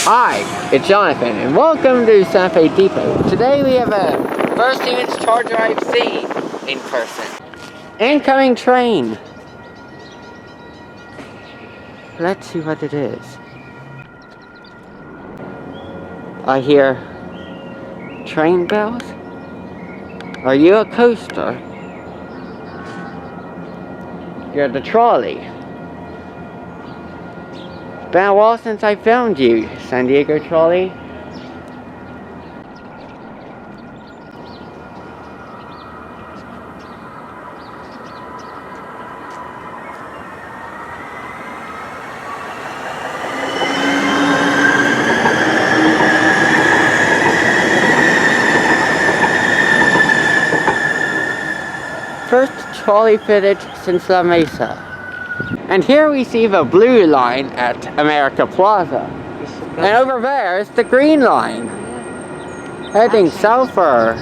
Hi, it's Jonathan, and welcome to Santa Fe Depot. Today we have a first Siemens Charge Drive C in person. Incoming train. Let's see what it is. I hear train bells. Are you a coaster? You're the trolley. It's been a while since I filmed you, San Diego trolley. First trolley fitted since La Mesa. And here we see the blue line at America Plaza. And over there is the green line. Heading south for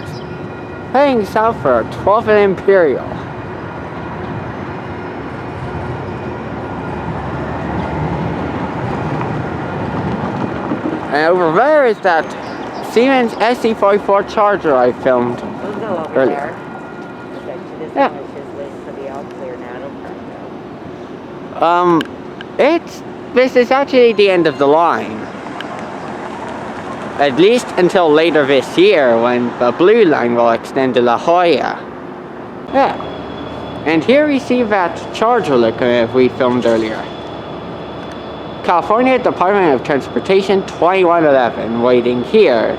12th and Imperial. And over there is that Siemens SC-44 charger I filmed earlier. Yeah. This is actually the end of the line. At least until later this year when the blue line will extend to La Jolla. Yeah. And here we see that charger locomotive we filmed earlier. California Department of Transportation 2111 waiting here,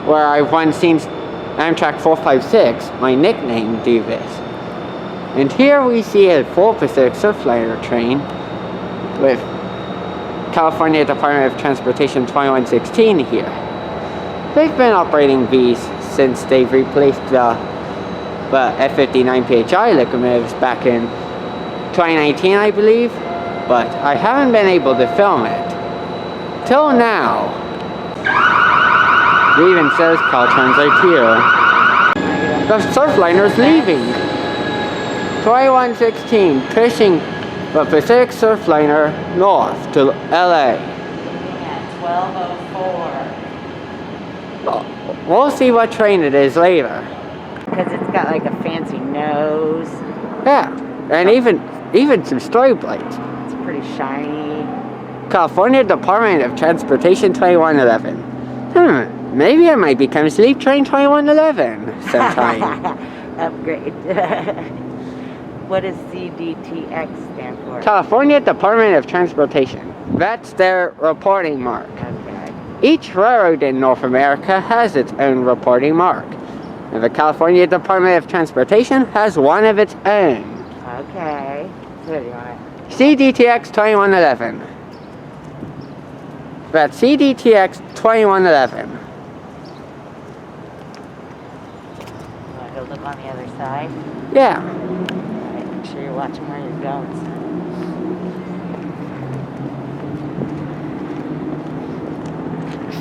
where I've once seen Amtrak 456, my nickname, do this. And here we see a full Pacific Surfliner train with California Department of Transportation 2116 here. They've been operating these since they've replaced the F59 PHI locomotives back in 2019, I believe, but I haven't been able to film it. Till now. It even says Caltrans right here. The Surfliner's leaving. 2116, pushing the Pacific Surfliner north to LA. Yeah, 1204. We'll see what train it is later. Because it's got like a fancy nose. Yeah, and even some strobe lights. It's pretty shiny. California Department of Transportation 2111. Maybe I might become Sleep Train 2111 sometime. Upgrade. What does CDTX stand for? California Department of Transportation. That's their reporting mark. Okay. Each railroad in North America has its own reporting mark. And the California Department of Transportation has one of its own. Okay. So what do you want? CDTX 2111. That's CDTX 2111. You want to go look on the other side? Yeah. Make sure you're watching where you're going.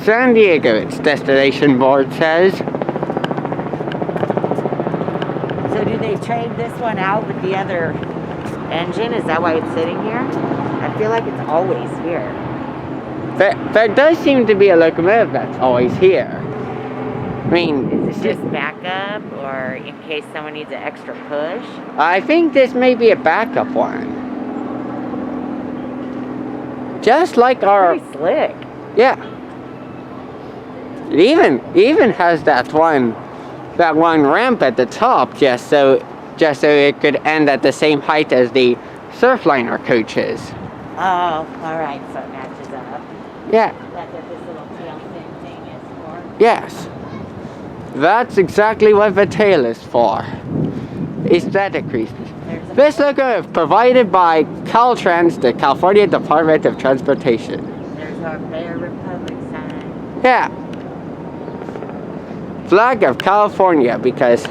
San Diego, its destination board says. So do they trade this one out with the other engine? Is that why it's sitting here? I feel like it's always here. There does seem to be a locomotive that's always here. I mean, is it just backup or in case someone needs an extra push? I think this may be a backup one. Just like our... Pretty slick. Yeah. It even has that one ramp at the top just so it could end at the same height as the Surfliner coaches. Oh, alright, so it matches up. Yeah. That's what this little tail thing is for? Yes. That's exactly what the tail is for. Aesthetic reasons. This locomotive provided by Caltrans, the California Department of Transportation. There's our Bear Republic sign. Yeah. Flag of California, because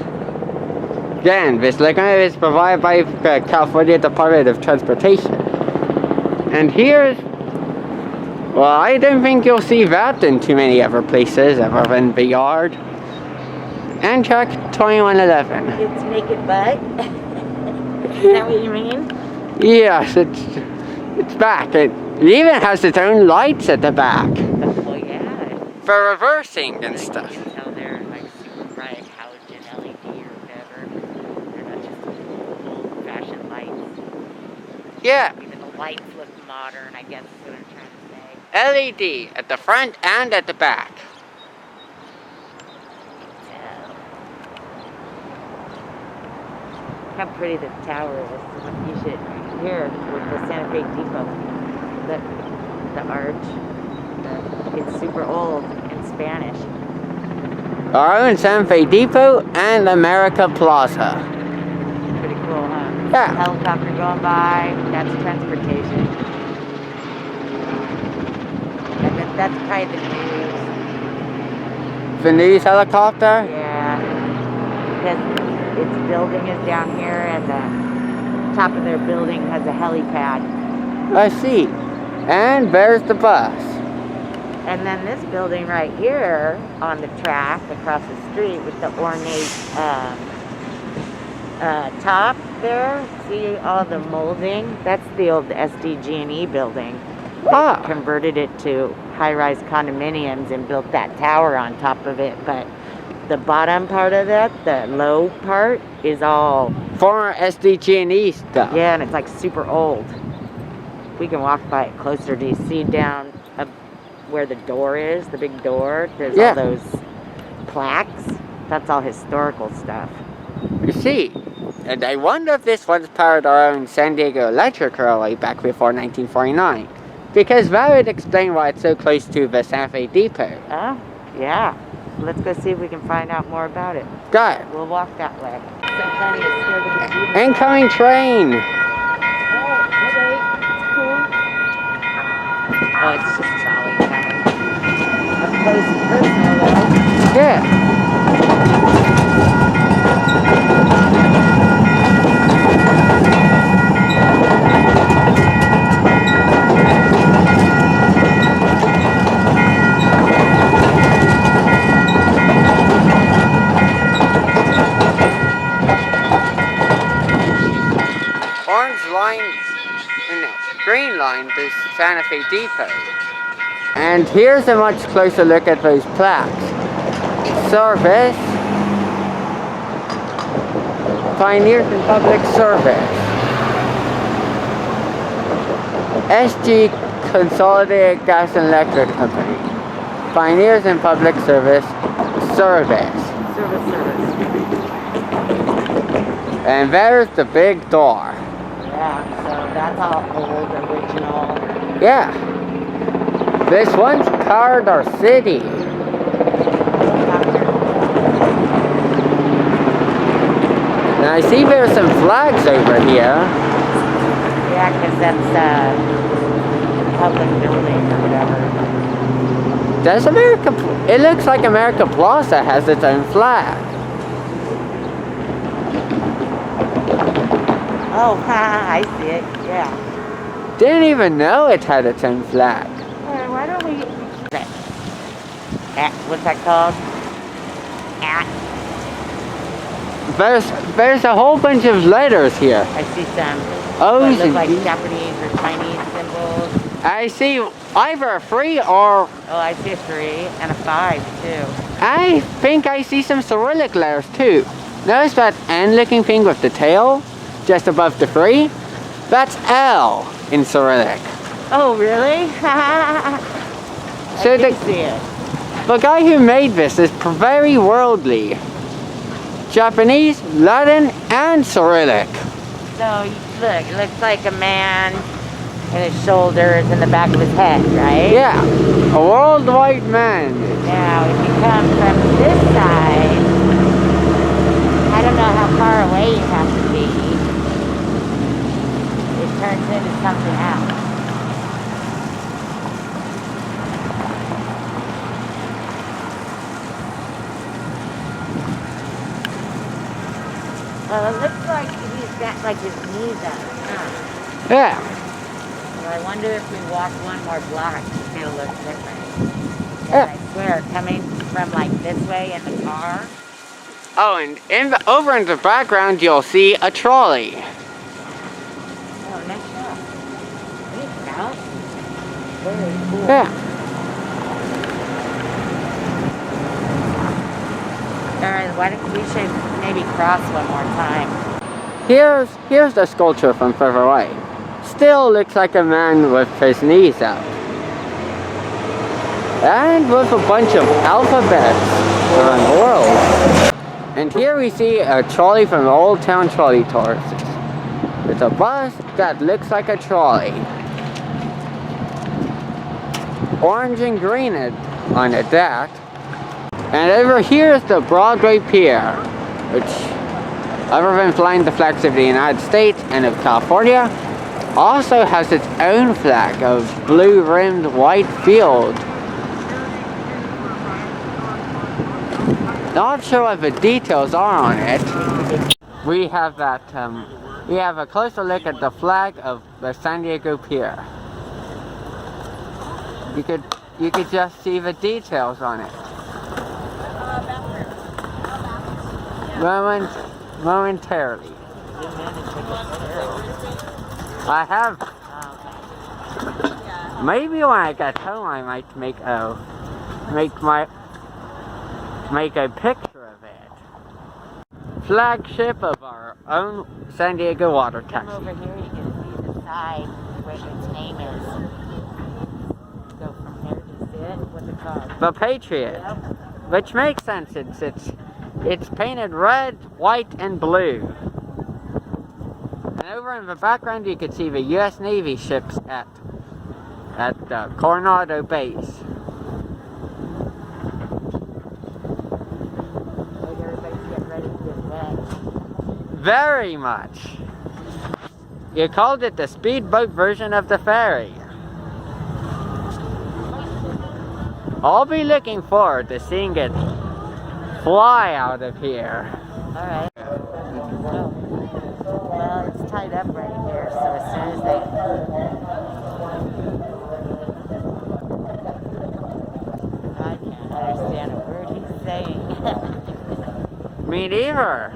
again, this locomotive is provided by the California Department of Transportation. And here's, well, I don't think you'll see that in too many other places other than the yard. Amtrak 2111. It's naked butt? Is that what you mean? Yes, it's back. It even has its own lights at the back Well, yeah. for reversing and stuff. You can tell they're like super bright halogen LED or whatever. They're not just old-fashioned lights. Yeah, Even the lights look modern, I guess is what I'm trying to say. LED at the front and at the back. How pretty the tower is. You should here with the Santa Fe Depot. The arch. It's super old in Spanish. Our own Santa Fe Depot and America Plaza. Pretty cool, huh? Yeah. Helicopter going by. That's transportation. And then that's probably the news. The news helicopter? Yeah. Because its building is down here and the top of their building has a helipad. I see. And there's the bus. And then this building right here on the track across the street with the ornate top there. See all the molding? That's the old SDG&E building. Ah. Converted it to high-rise condominiums and built that tower on top of it. But the bottom part of that, the low part, is all Former SDG&E stuff. yeah, and it's like super old. We can walk by it closer. Do you see down where the door is, the big door? There's all those plaques. That's all historical stuff. You see, and I wonder if this once powered our own San Diego Electric Railway back before 1949. Because that would explain why it's so close to the Santa Fe Depot. Oh, yeah. Let's go see if we can find out more about it. Got it. We'll walk that way. So funny, it's scared to be beautiful. Incoming train. Oh, wait. It's cool. Oh, it's just trolley coming. Up close and personal, though. Yeah. Green line to Santa Fe Depot. And here's a much closer look at those plaques. Service. Pioneers in Public Service. SG Consolidated Gas and Electric Company. Pioneers in Public Service. Service. Service. And there's the big door. Yeah, so that's all old, original. Yeah. This once powered our city. Now I see there's some flags over here. Yeah, because that's a public building or whatever. Does America... It looks like America Plaza has its own flag. Oh, I see it, yeah. Didn't even know it had its own flag. Why don't we... What's that called? There's a whole bunch of letters here. I see some. O's look and like D's. Japanese or Chinese symbols. I see either a 3 or... Oh, I see a 3 and a 5 too. I think I see some Cyrillic letters too. Notice that N looking thing with the tail just above the 3? That's L in Cyrillic. Oh, really? So I do see it. the guy who made this is very worldly. Japanese, Latin, and Cyrillic. So, look, it looks like a man and his shoulders and the back of his head, right? Yeah, a worldwide man. Now, if you come from this side, I don't know how far away you have to be. It turns into something else. Well, it looks like he's got like his knees up, huh? Yeah. Well, I wonder if we walk one more block, it'll look different. Yeah. I swear, coming from like this way in the car. Oh, and over in the background, you'll see a trolley. Oh, nice shot. Thanks, Al. very cool. Yeah. Alright, why don't we should maybe cross one more time. Here's the sculpture from further away. Still looks like a man with his knees out. And with a bunch of alphabets around the world. And here we see a trolley from the Old Town Trolley Tours. It's a bus that looks like a trolley. Orange and green on the deck. And over here is the Broadway Pier, which, other than flying the flags of the United States and of California, also has its own flag of blue-rimmed white field. Not sure what the details are on it. We have a closer look at the flag of the San Diego Pier. You could just see the details on it. Momentarily. I have. Maybe when I get home, I might make a picture of it. Flagship of our own San Diego water taxi. Over here, you can see the side where its name is. Go from there to see it. What's it called? The Patriot, which makes sense since it's painted red, white, and blue. And over in the background, you can see the U.S. Navy ships at Coronado Base. Everybody's getting ready to get wet. Very much. You called it the speedboat version of the ferry. I'll be looking forward to seeing it fly out of here. Alright. Well, it's tied up right here, so as soon as they... I can't understand a word he's saying. Me neither.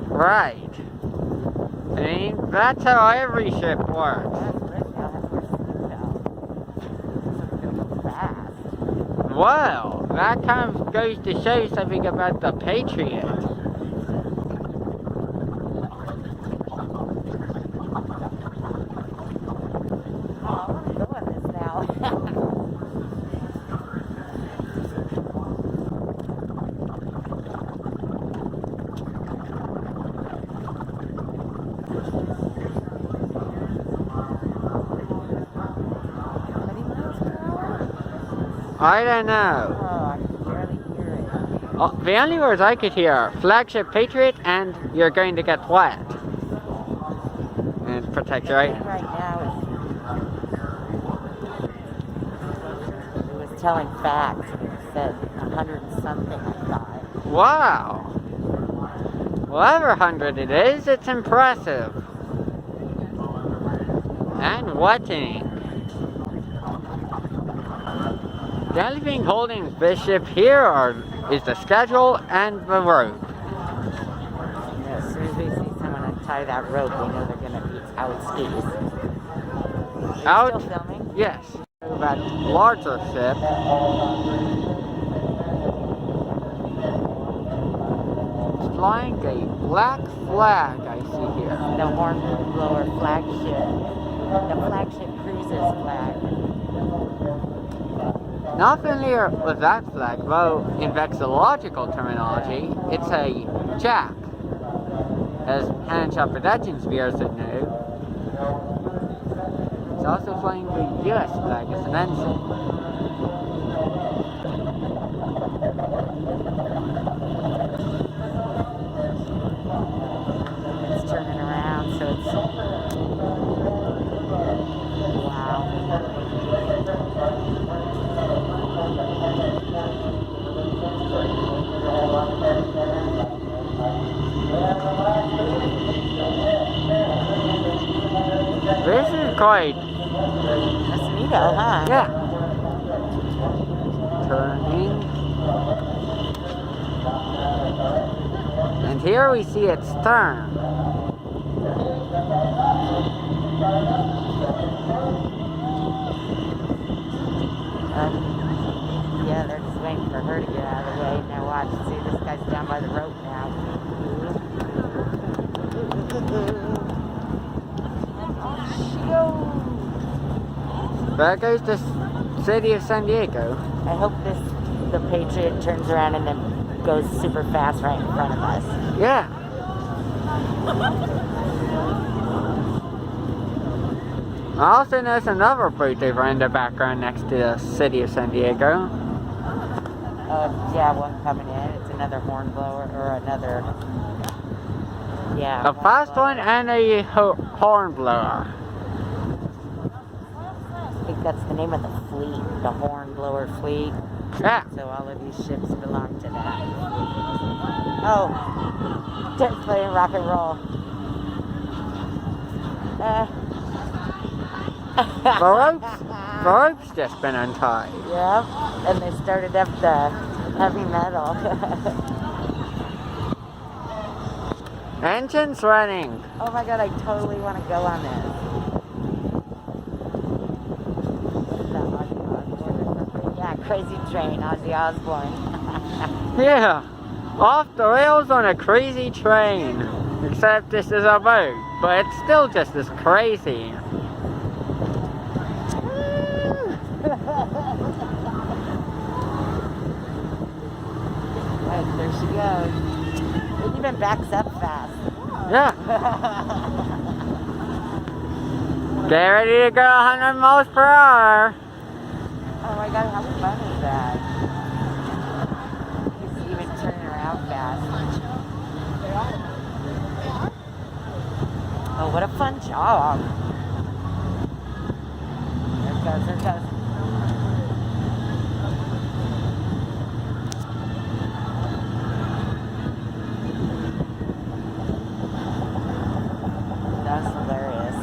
Right. I mean, that's how every ship works. Well, that kind of goes to show something about the Patriot. I don't know. Oh, I can barely hear it. Oh, the only words I could hear are flagship Patriot and you're going to get wet. And protect your right. Right now it was telling facts. It said 100 and something, I thought. Wow. Whatever 100 it is, it's impressive. And wetting. The only thing holding this ship here is the schedule and the rope. Yeah, as soon as we see someone untie that rope, we know they're going to be out skis. Are you still filming? Yes. That larger ship. It's flying a black flag I see here. The Hornblower flagship. The flagship cruises flag. Not familiar with that flag, though in vexillological terminology, it's a jack, as Hand-Shot Productions viewers would know. It's also flying the US flag as an ensign. It's turning around, so it's... Wow. This is quite... That's neato, huh? Yeah. turning. And here we see its stern. Yeah, they're just waiting for her to get out of the way. Now watch, see, this guy's down by the rope now. There goes the city of San Diego. I hope the Patriot turns around and then goes super fast right in front of us. Yeah. I also noticed another boat over in the background next to the city of San Diego. Yeah, one coming in. It's another horn blower or another. Yeah. A fast one and a horn blower. I think that's the name of the fleet, the horn blower fleet. Yeah. So all of these ships belong to that. Oh, they're playing rock and roll. The rope's just been untied. Yep, and they started up the heavy metal. Engine's running. Oh my god, I totally want to go on this. Is that Ozzy Osbourne or something? Yeah, Crazy Train, Ozzy Osbourne. Yeah. Off the rails on a crazy train. Except this is a boat, but it's still just as crazy. There she goes. It even backs up fast. Yeah. Get ready to go 100 miles per hour. Oh my god, how fun is that? He's even turning around fast. Oh, what a fun job. There it goes, there it goes. That's hilarious.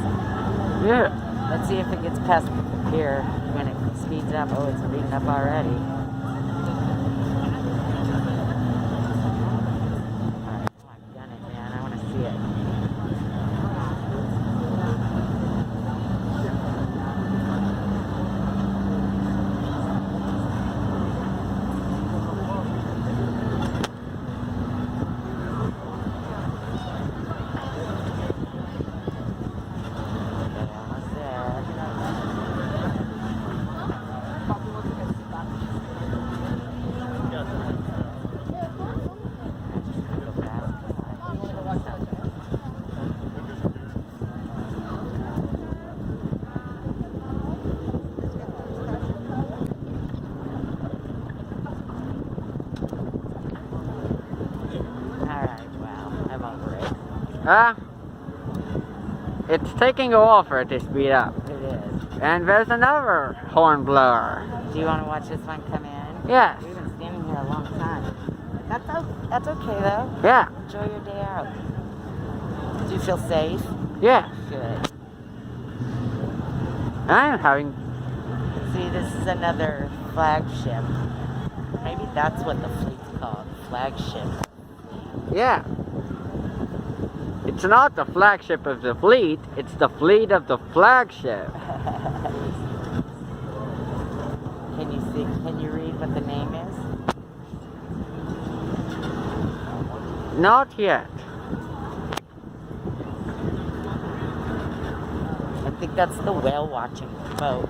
Yeah. Let's see if it gets past here when it speeds up. Oh, it's speeding up already. Alright, come on, gun it, man. I want to see it. It's taking a while for it to speed up. It is. And there's another horn blower. Do you want to watch this one come in? Yes. We've been standing here a long time. That's okay though. Yeah. Enjoy your day out. Do you feel safe? Yeah. Good. I'm having... See, this is another flagship. Maybe that's what the fleet's called. Flagship. Yeah. It's not the flagship of the fleet, it's the fleet of the flagship. Can you read what the name is? Not yet. I think that's the whale watching boat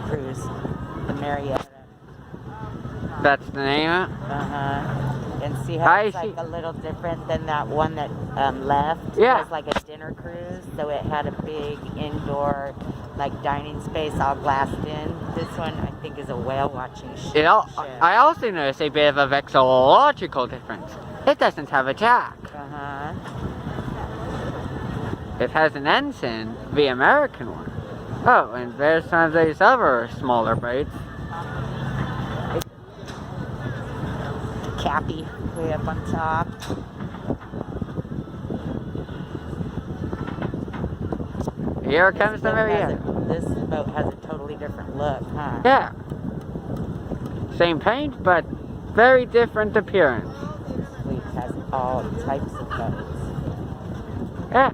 cruise. The Marietta. That's the name of it? Uh-huh. And see how it's like a little different than that one that left? Yeah. It was like a dinner cruise, so it had a big indoor, like, dining space all glassed in. This one, I think, is a whale watching ship. I also noticed a bit of a vexillological difference. It doesn't have a jack. Uh-huh. It has an ensign, the American one. Oh, and there's some of those other smaller boats. Cappy way up on top. Here comes the Marietta. This boat has a totally different look, huh? Yeah. Same paint, but very different appearance. This fleet has all types of boats. Yeah.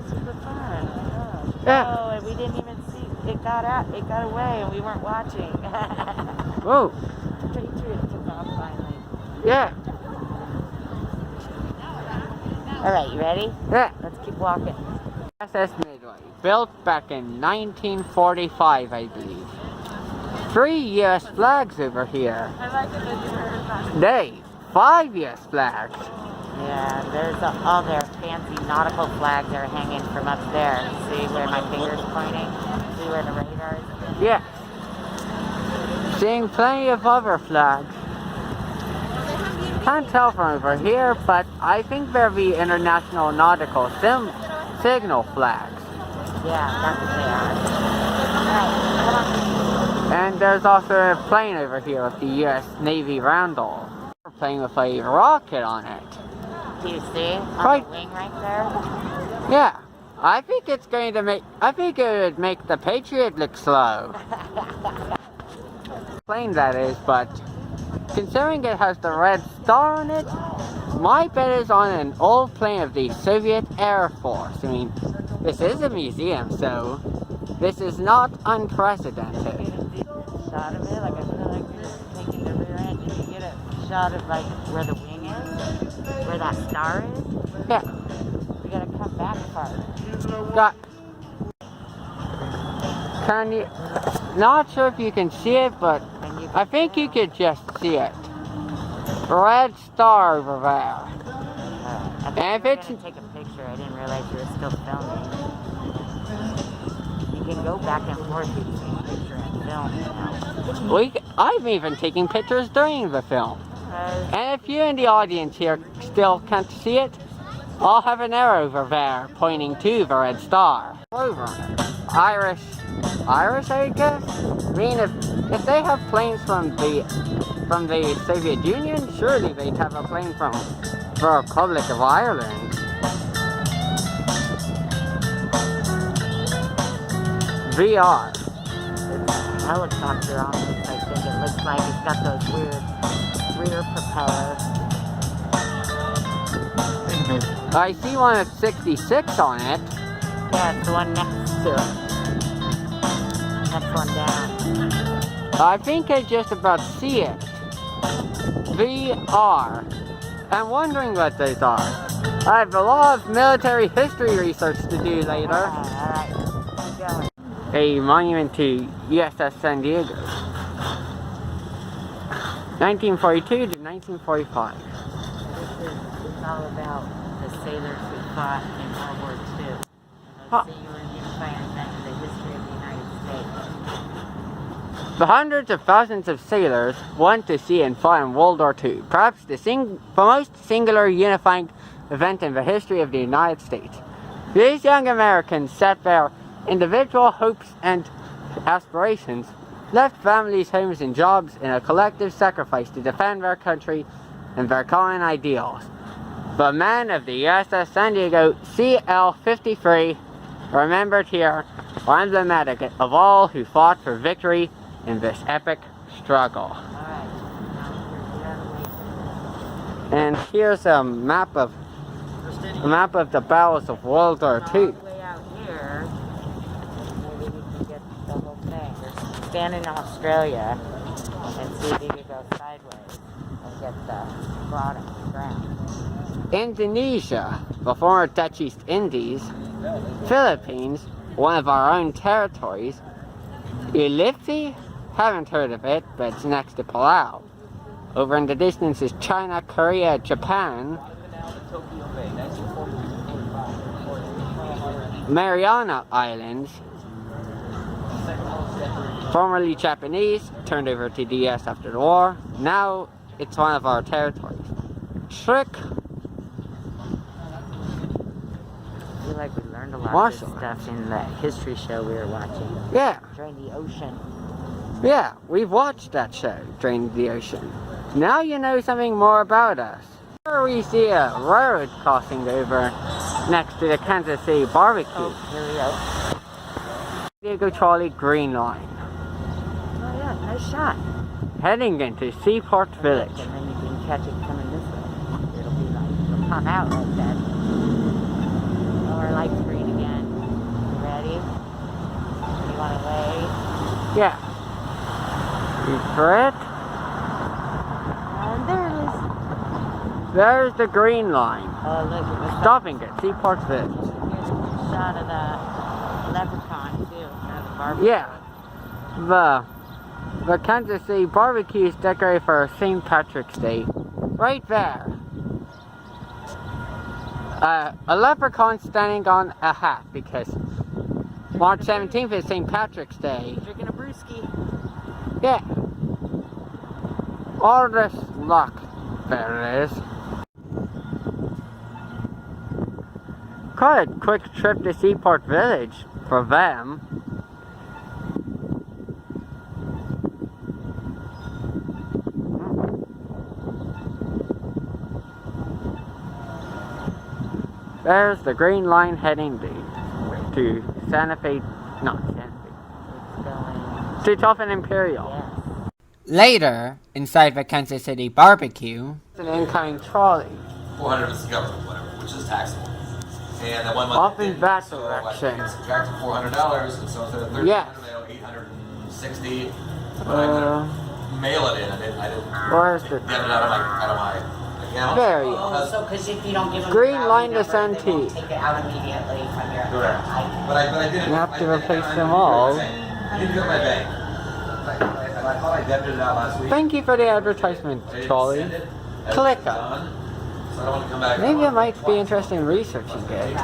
Super fun. Yeah. Oh, and we didn't even see it got out. It got away, and we weren't watching. Whoa. Patriot took off finally. Yeah. All right, you ready? Yeah. Let's keep walking. SS Midway, built back in 1945, I believe. 3 U.S. flags over here. I like it when you heard about it. Nay, 5 U.S. flags. Yeah, there's all their fancy nautical flags are hanging from up there. See where my finger's pointing? See where the radar is? Yeah. Seeing plenty of other flags. Can't tell from over here, but I think they're the international nautical signal flags. Yeah, that's what they are. Alright, come on. And there's also a plane over here with the U.S. Navy Randall. We're playing with a rocket on it. Do you see? On Right. the wing right there? Yeah, I think it would make the Patriot look slow. Plane that is, but considering it has the red star on it, my bet is on an old plane of the Soviet Air Force. I mean, this is a museum, so this is not unprecedented. Shot of it, like I feel like we were taking the rear end. Did you get a shot of like where the wing is? Where that star is? Yeah. We gotta come back farther. Can you? Not sure if you can see it, but I think you could just see it. Red star over there. I think And if we were it's gonna take a picture. I didn't realize you were still filming. You can go back and forth between picture and film now. I'm even taking pictures during the film. And if you in the audience here still can't see it, I'll have an arrow over there pointing to the red star. Over Irish, I guess. I mean, if they have planes from the Soviet Union, surely they'd have a plane from the Republic of Ireland. VR. It's a helicopter on this, I think. It looks like it's got those weird rear propellers. I see one at 66 on it. Yeah, it's the one next to it. Next one down. I think I just about see it. VR. I'm wondering what those are. I have a lot of military history research to do later. Alright, keep going. A monument to USS San Diego. 1942 to 1945. This is all about the sailors who fought in World War II. Huh. See, you were unifying event in the history of the United States. The hundreds of thousands of sailors went to sea and fought in World War II, perhaps the most singular unifying event in the history of the United States. These young Americans set their individual hopes and aspirations, left families, homes, and jobs in a collective sacrifice to defend their country and their common ideals. The men of the USS San Diego CL-53, remembered here, are emblematic of all who fought for victory in this epic struggle. And here's a map of the battles of World War II. Way out here, maybe we can get the whole thing. We're standing in Australia and see if you could go sideways and get the bottom of the ground. Indonesia, the former Dutch East Indies. Philippines, one of our own territories. Ilipi, haven't heard of it, but it's next to Palau. Over in the distance is China, Korea, Japan. Mariana Islands, formerly Japanese, turned over to the US after the war. Now it's one of our territories. Trick. I feel like we learned a lot of Marshall. this stuff in the history show we were watching. Yeah, During the ocean. yeah, we've watched that show, Drain the Ocean. Now you know something more about us. Here we see a railroad crossing over next to the Kansas City barbecue. Oh, here we go. Diego Charlie Green Line. Oh yeah, nice shot. Heading into Seaport Village. And then you can catch it coming this way. It'll be like, it'll pop out like that. Oh, our light's green again. You ready? You want to wait? Yeah. Wait for it. And there it is. There's the Green Line. Oh, look, it was Stopping at Seaport Village. Here's a shot of the leprechaun, too. The barbecue. Yeah. The Kansas City barbecue is decorated for St. Patrick's Day. Right there. A leprechaun standing on a hat because March 17th is St. Patrick's Day. Drinking a brewski. Yeah. All this luck. There it is. Quite a quick trip to Seaport Village for them. There's the Green Line heading to Santa Fe, not Santa Fe. To Toffin Imperial. Yes. Later, inside the Kansas City barbecue, an incoming trolley. 400 is the government, whatever, which is taxable. And that 1 month Off in that direction. I subtracted $400, and so instead of $1,300, Yes. I owe $860. But I'm gonna mail it in. I didn't Where's the get it out of my account. There you go. Oh, so because if you don't give them Green the line routing to number, they won't Santee. take it out immediately from your Correct. account. But I didn't. You have to I did- replace I them didn't all. do it. I didn't do it my bank. I thought I debited it out last week. Thank you for the advertisement, I didn't trolley. send it. As Click it's up. done, so I don't want to come back. Maybe it might be interesting in researching it. Okay. The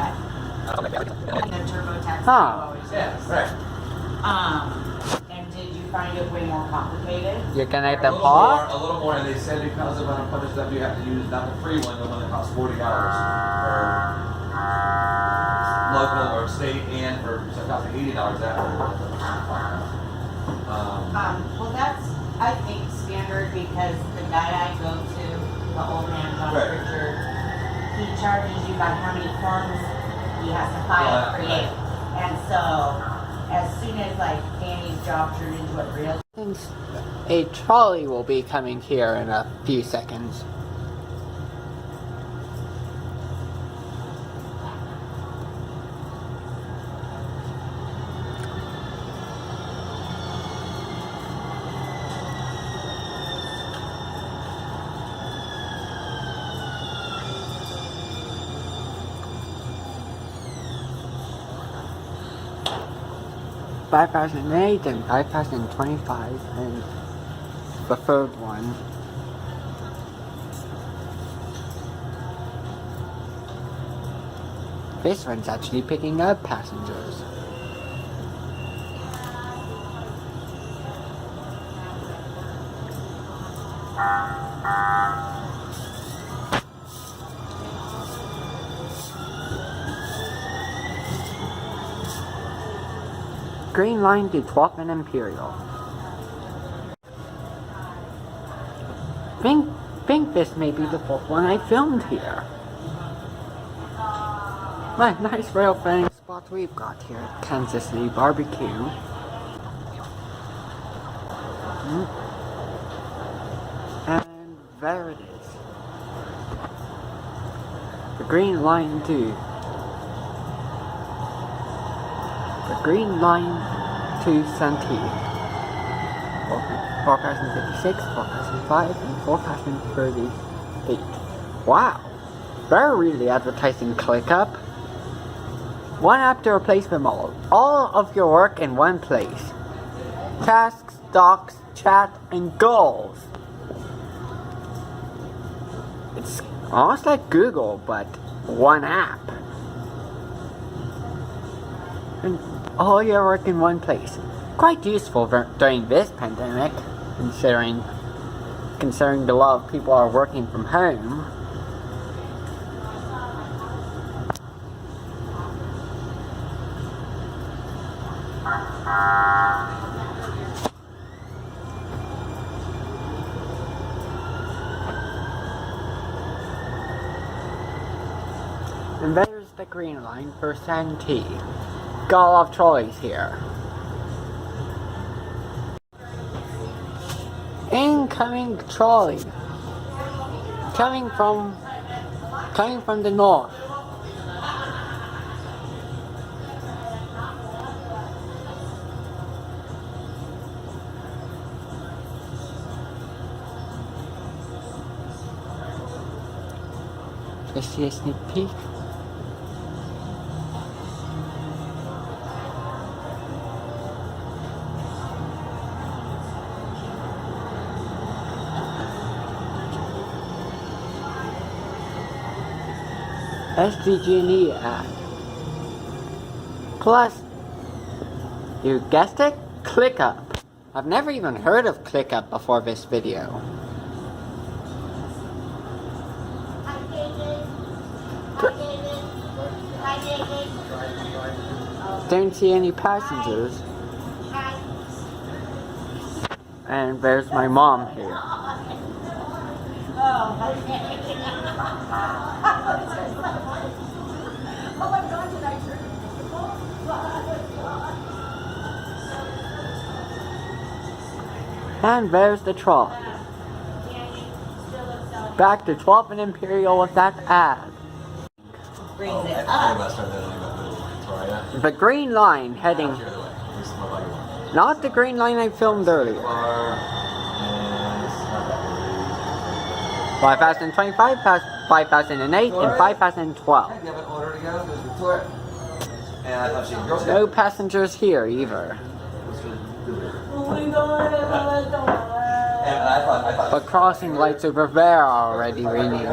TurboTax Huh. always Yeah, does. right. And did you find it way more complicated? You connect A the little pot. more, a little more, and they said because of unpunished stuff, you have to use not the free one, the one that costs $40 for local or state, and for so it costs like $80 after. Well, that's, I think, standard because the guy I go to, the old man, John Right. Richard, he charges you by how many forms he has to file Yeah, for you. right. And so, as soon as like Danny's job turned into a real A trolley will be coming here in a few seconds. $5,008 and $5,025 and the third one. This one's actually picking up passengers. Green Line to 12th and Imperial. Think this may be the fourth one I filmed here. My nice rail fanning spot we've got here at Kansas City Barbecue. And there it is. The Green Line to Santee. 4056, 4005, and 4038. Wow! They're really advertising ClickUp. One app to replace them all. All of your work in one place. Tasks, docs, chat, and goals. It's almost like Google, but one app. And all your work in one place. Quite useful during this pandemic, considering a lot of people are working from home. And there's the Green Line for Santee. Got a lot of trolleys here. Incoming trolley. Coming from the north. Let's see a sneak peek. SDG&E ad. Plus, you guessed it, ClickUp. I've never even heard of ClickUp before this video. Don't see any passengers. And there's my mom here. And there's the trolley. Back to 12th and Imperial with that ad. The green line heading. Not the green line I filmed earlier. 5025, 5008, and 5012. No passengers here either. But crossing lights over there are already ringing.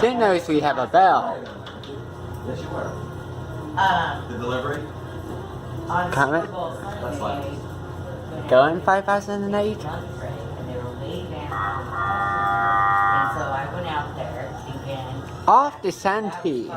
Didn't notice we have a bell. Yes, you were. The delivery? Comment. That's fine. Going 5008. Off the Santee.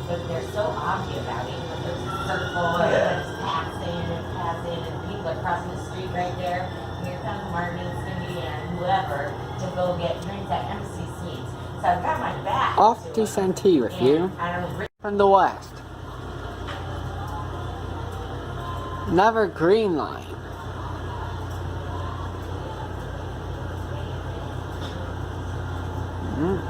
But they're so obvious about it. There's a circle and it's passing and people are crossing the street right there. And here comes Martin and Cindy and whoever to go get drinks at empty seats. So I've got my back. Off to Santee with you. From the west. Another green line. Mm.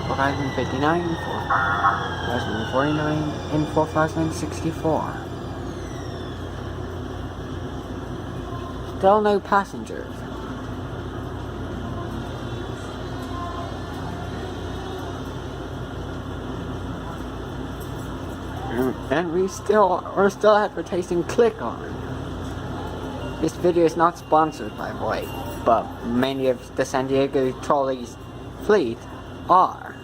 4059, 4049, and 4064. Still no passengers. And we're still advertising Click On. This video is not sponsored, by the way, but many of the San Diego trolleys fleet are.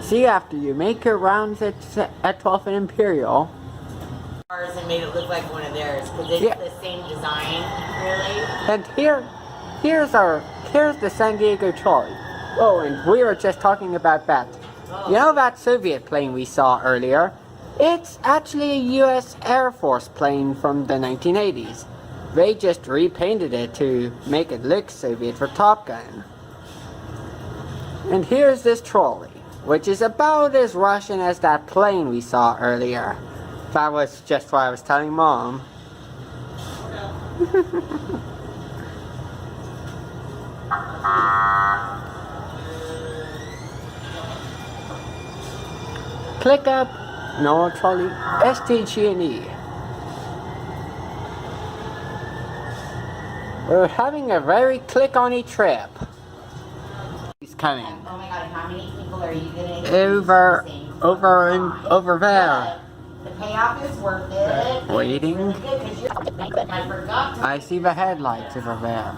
See, after you make your rounds at 12th and Imperial, and made it look like one of theirs because it's the same design, really. And here's the San Diego trolley. Oh, and we were just talking about that. You know that Soviet plane we saw earlier? It's actually a US Air Force plane from the 1980s. They just repainted it to make it look Soviet for Top Gun. And here's this trolley, which is about as Russian as that plane we saw earlier. That was just what I was telling Mom. Click up, no trolley, SDG&E. We're having a very click-on-y trip. He's coming. Oh my god, how many people are you getting? Over there. The payoff is worth it. Waiting. Really good, 'cause I forgot to I see the headlights over there.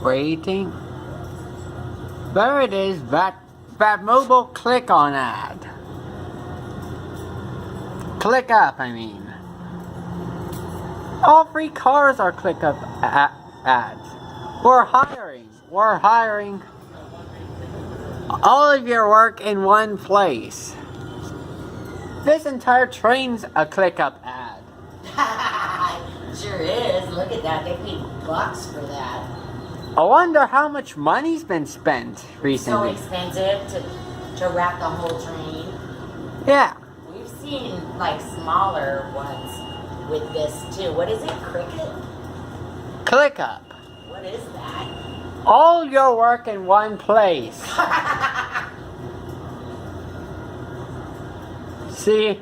Waiting. There it is, that mobile click-on ad. Click up, I mean. All 3 cars are click up ads. We're hiring. All of your work in one place. This entire train's a ClickUp ad. Sure is. Look at that. They paid bucks for that. I wonder how much money's been spent So recently. expensive to wrap the whole train. Yeah. We've seen like smaller ones with this too. What is it? Cricket? ClickUp. What is that? All your work in one place. See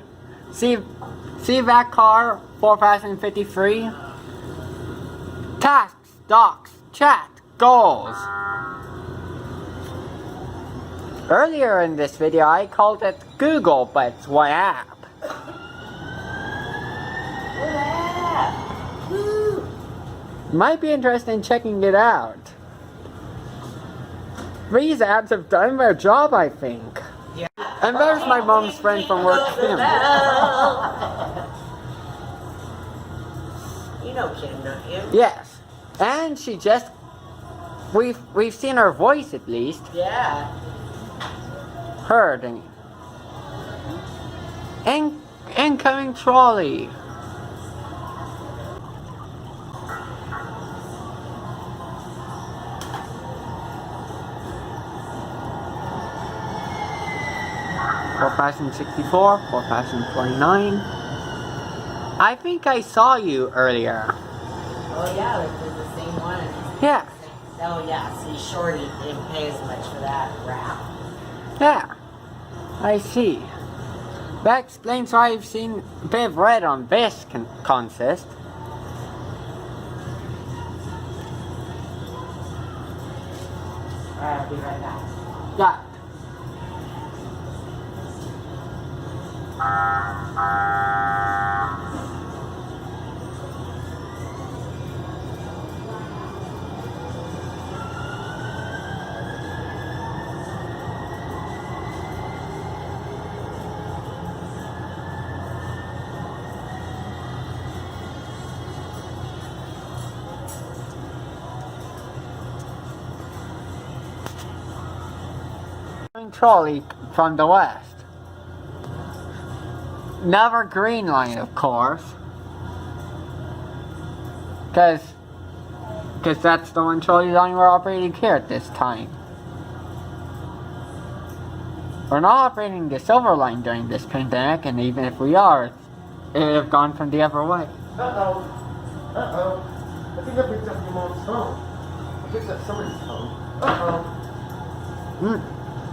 that car, 4053? Tasks, docs, chat, goals. Earlier in this video, I called it Google, but it's one app. Yeah. Woo. Might be interested in checking it out. These apps have done their job, I think. Yeah. And there's my mom's friend from work, Kim. You know Kim, don't you? Yes. And she just... We've seen her voice at least. Yeah. Heard any. Incoming trolley. $4,064, $4,029. I think I saw you earlier. Oh yeah, this is the same one. Yeah. Oh yeah, see, Shorty didn't pay as much for that wrap. Yeah. I see. That explains why I've seen a bit of red on this consist. Alright, I'll be right back. Yeah. Trolley from the west. Never green line, of course. Because that's the one trolley line we're operating here at this time. We're not operating the silver line during this pandemic, and even if we are, it would have gone from the other way. Uh-oh. Uh-oh. I think I picked up your mom's phone. I picked up somebody's phone. Uh-oh.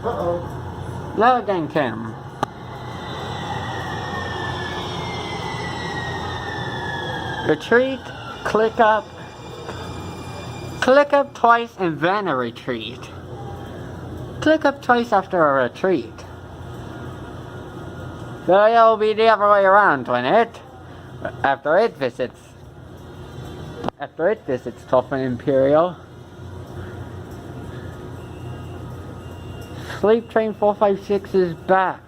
Uh-oh. Hello again, Kim. Retreat, click up twice and then a retreat. Click up twice after a retreat. So it'll be the other way around when after it visits Toffen Imperial. Sleep Train 456 is back.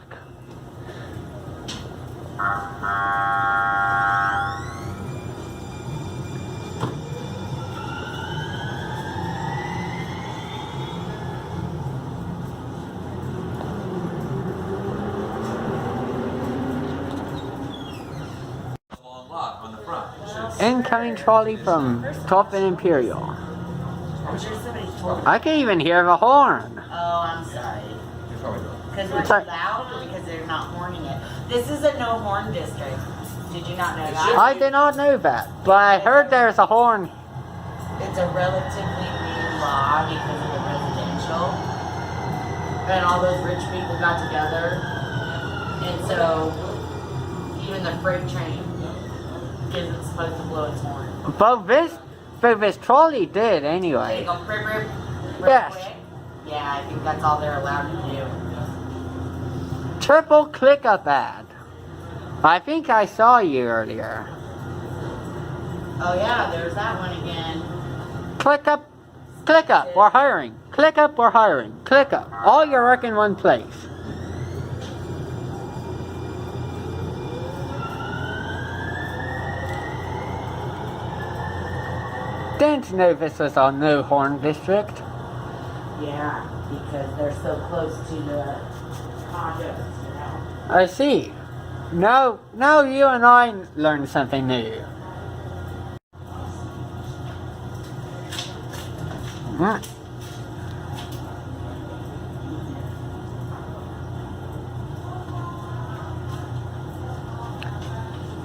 Long lock on the front. Incoming trolley from Toffen Imperial. I'm sure somebody told me. I can even hear the horn. Oh, I'm sorry. Because we're Sorry. too loud or because they're not horning it? This is a no horn district. Did you not know that? I did not know that, but I heard there's a horn. It's a relatively new law because of the residential. And all those rich people got together. And so, even the freight train isn't supposed to blow its horn. But this trolley did They anyway. go rip, rip, real Yes. quick. Yeah, I think that's all they're allowed to do. Triple click up ad. I think I saw you earlier. Oh yeah, there's that one again. Click up, we're hiring. Click up, we're hiring. Click up. All your work in one place. Didn't know this was a no horn district. Yeah, because they're so close to the condos, you know. I see. Now you and I learned something new. Mm.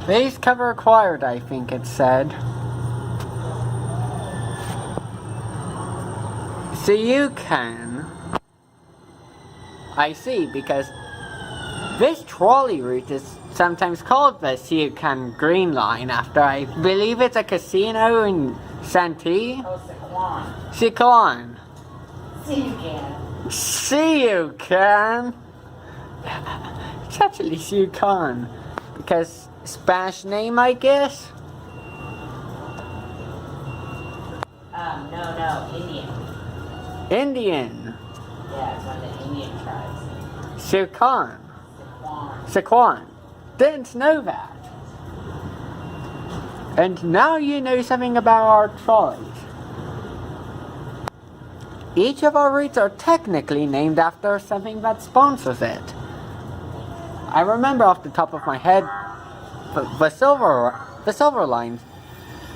Base cover required, I think it said. So you can. I see, because this trolley route is sometimes called the Siemens Green Line after, I believe it's a casino in Santee. Oh, Saquon. Siquan. See you can. See you can. It's actually Siquan, because Spanish name, I guess. No, Indian. Indian. Yeah, it's one of the Indian tribes. Siquan. Saquon. Siquan. Didn't know that. And now you know something about our trolleys. Each of our routes are technically named after something that sponsors it. I remember off the top of my head the Silver Line's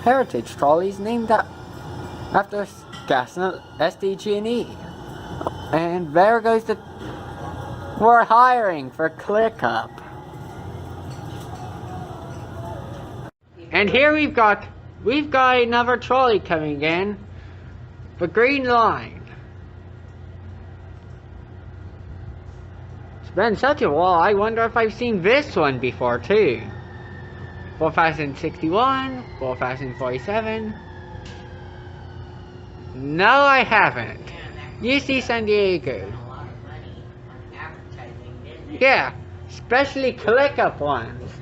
heritage trolleys named after Siemens SC-44. And there goes the... We're hiring for ClickUp. And here we've got another trolley coming in. The Green Line. It's been such a while, I wonder if I've seen this one before too. 4061, 4047. No, I haven't. UC San Diego. Yeah, especially ClickUp ones.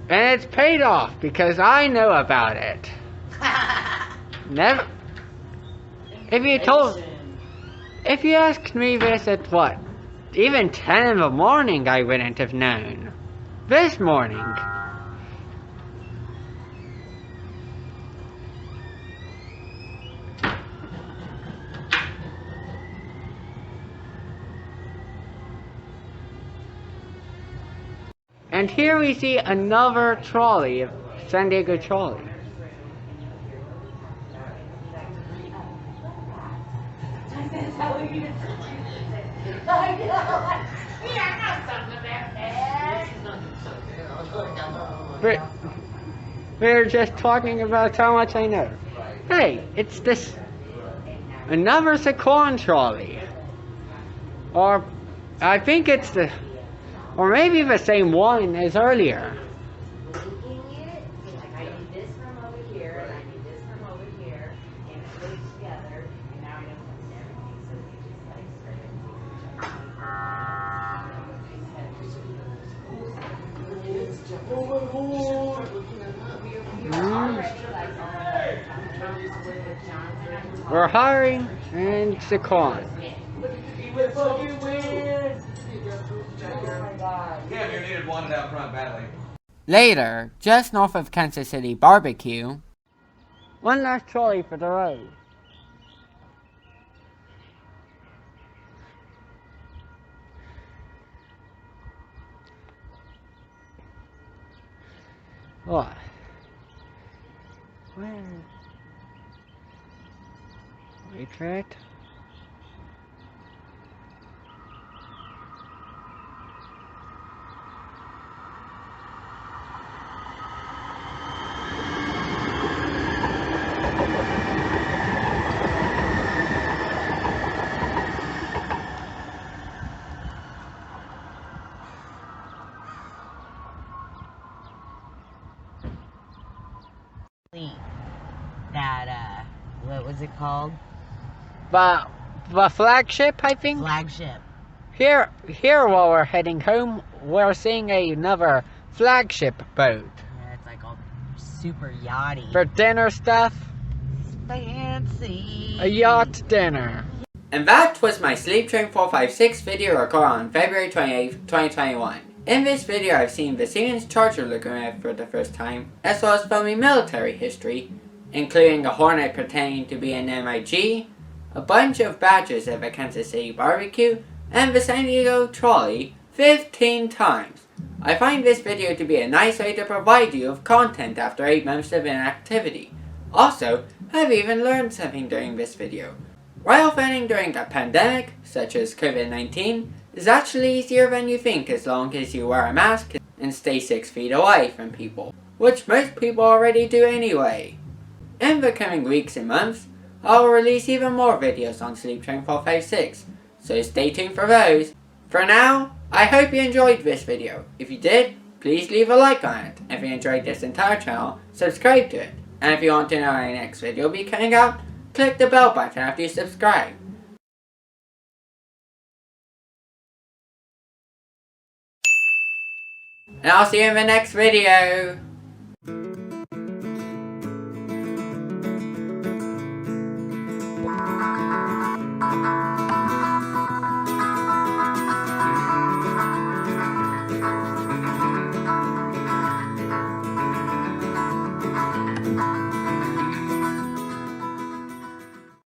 And it's paid off because I know about it. Never. If you asked me this at what? Even 10 in the morning, I wouldn't have known. This morning. And here we see another trolley, a San Diego trolley. We're just talking about how much I know. Hey, it's this another Saquon trolley. Or I think it's the, or maybe the same one as earlier. I need this from over here, and I need this from over here, and it goes together, and now I know everything, so we just like We're hiring and Saquon. Cam, you needed one out front badly. Later, just north of Kansas City Barbecue, one last trolley for the road. What? Where? Wait, right? That, what was it called? The flagship, I think? Flagship. Here while we're heading home, we're seeing another flagship boat. Yeah, it's like all super yachty. For dinner stuff. Fancy. A yacht dinner. And that was my Sleep Train 456 video recorded on February 28th, 2021. In this video I've seen the Siemens Charger locomotive for the first time, as well as filming military history, including a Hornet pretending to be an MIG, a bunch of badges of a Kansas City barbecue, and the San Diego trolley 15 times. I find this video to be a nice way to provide you with content after 8 months of inactivity. Also, I've even learned something during this video. Rail fanning during a pandemic, such as COVID-19, is actually easier than you think as long as you wear a mask and stay 6 feet away from people, which most people already do anyway. In the coming weeks and months, I will release even more videos on Sleep Train 456, so stay tuned for those. For now, I hope you enjoyed this video. If you did, please leave a like on it. If you enjoyed this entire channel, subscribe to it. And if you want to know when the next video will be coming out, click the bell button after you subscribe. And I'll see you in the next video.